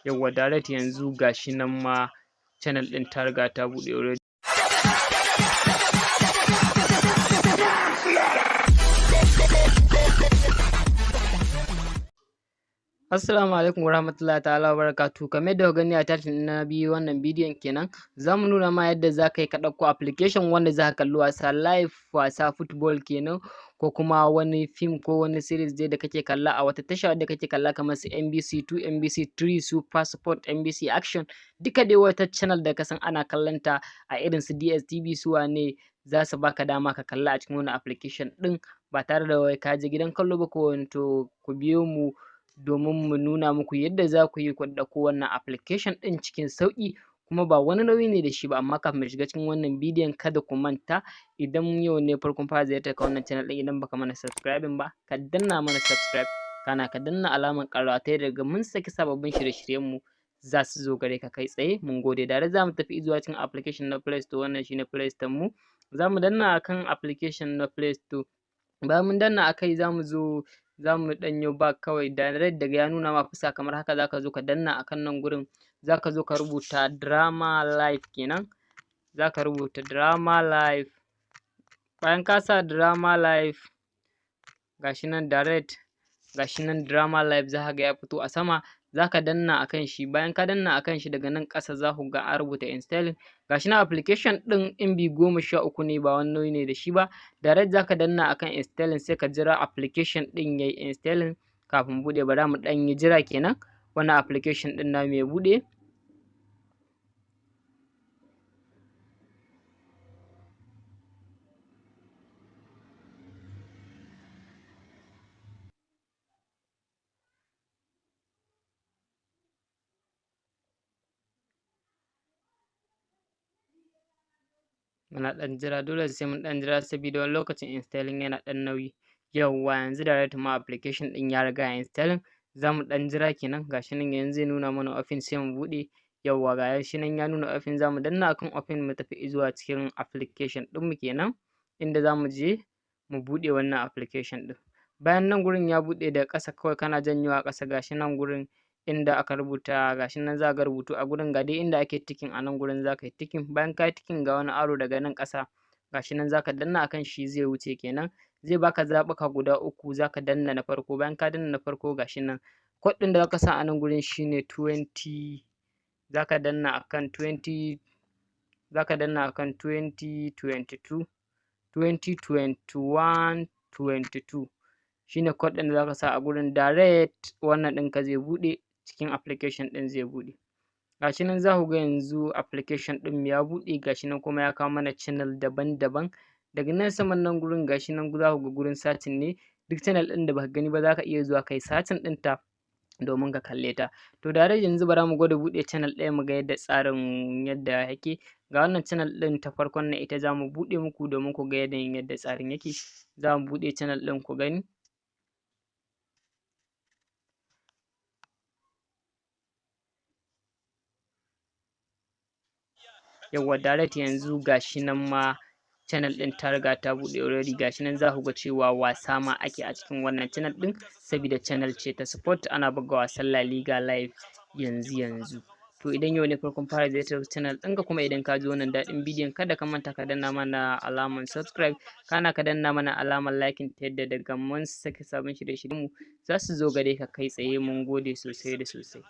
Yawwa direct yanzu gashi nan ma channel ɗin ta riga ta buɗe already. Assalamu alaikum warahmatullahi ta'ala wabarakatuh. Kamar yadda kuka gani a title na biyu wannan bidiyon kenan, zamu nuna ma yadda zaka yi ka ɗauko application wanda zaka kalli wasa live, wasa football kenan, ko kuma wani film ko wani series dai da kake kalla a wata tasha da kake kalla kamar su NBC 2, NBC 3, Super Sport, NBC Action, duka dai wata channel da kasan ana kallon ta a irin su DSTV su wane, za su baka dama ka kalla a cikin wannan application ɗin ba tare da wai ka je gidan kallo ba ko wani. To ku biyo mu domin mu nuna muku yadda za ku yi ku ɗauko wannan application ɗin cikin sauƙi, kuma ba wani nauyi ne da shi ba. Amma kafin mu shiga cikin wannan bidiyon kada ku manta, idan yau ne farkon fara ziyartar ka wannan channel ɗin, idan baka mana subscribing ba ka danna mana subscribe, kana ka danna alamar ƙararrawa ta yadda daga mun saki sababbin shirye-shiryen mu za su zo gare ka kai tsaye. Mun gode. Da za mu tafi zuwa cikin application na Play Store, wannan shine Play Store mu, za mu danna akan application na Play Store, bayan mun danna akai za mu zo za mu ɗan yi back kawai, direct daga ya nuna ma fuska kamar haka za ka zo ka danna akan nan gurin, za ka zo ka rubuta drama live kenan, za ka rubuta drama live, bayan ka sa drama live gashi nan direct, gashi nan drama live za ka ga ya fito a sama, za ka danna akan shi, bayan ka danna akan shi daga nan ƙasa za ku ga an rubuta installing, gashi nan application ɗin MB 13 ne, ba wani nauyi ne da shi ba. Direct za ka danna akan installing sai ka jira application ɗin yayi installing kafin buɗe. Bara mu ɗan yi jira kenan wannan application ɗin namu ya buɗe. Muna ɗan jira, dole sai mun ɗan jira sabida wani lokacin installing yana ɗan nauyi. Yawwa yanzu direct ma application ɗin ya riga ya installing, za mu ɗan jira kenan, gashi nan yanzu zai nuna mana open sai mu buɗe. Yawwa gashi nan ya nuna open, za mu danna akan open mu tafi zuwa cikin application ɗin mu kenan, inda za mu je mu buɗe wannan application ɗin. Bayan nan gurin ya buɗe, daga ƙasa kawai kana janyowa ƙasa gashi nan gurin inda aka rubuta, gashi nan za ka ga rubutu a gurin, ga dai inda ake ticking a nan gurin za ka yi ticking, bayan ka yi ticking ga wani arrow daga nan ƙasa, gashi nan za ka danna akan shi zai wuce kenan, zai baka zaɓuka guda uku, za ka danna na farko, bayan ka danna na farko gashi nan code ɗin da za ka sa a nan gurin shine 20, za ka danna akan 20, za ka danna akan 2022, 2021, 22 shine code ɗin da za ka sa a gurin. Direct wannan ɗinka zai buɗe, cikin application ɗin zai buɗe. Gashi nan za ku ga yanzu application ɗin ya buɗe, gashi nan kuma ya kawo mana channel daban-daban. Daga nan saman nan gurin gashi nan za ku ga gurin searching ne, duk channel ɗin da baka gani ba za ka iya zuwa kai searching ɗinta domin ka kalle ta. To direct yanzu bara mu gwada buɗe channel ɗaya mu ga yadda tsarin yadda yake. Ga wannan channel ɗin ta farkon nan ita za mu buɗe muku domin ku ga yanayin yadda tsarin yake. Za mu buɗe channel ɗin ku gani. Yawwa direct yanzu gashi nan ma channel ɗin ta riga ta buɗe already, gashi nan za ku ga cewa wasa ma ake a cikin wannan channel ɗin, sabida channel ce ta sport, ana buga wasan La Liga live yanzu. To idan yau ne farkon fara ziyartar channel ɗinka, kuma idan ka ji wannan daɗin bidiyon, kada ka manta ka danna mana alamar subscribe, kana ka danna mana alamar liking ta yadda daga mun saki sabon shirye-shiryen mu za su zo gare ka kai tsaye. Mun gode sosai da sosai.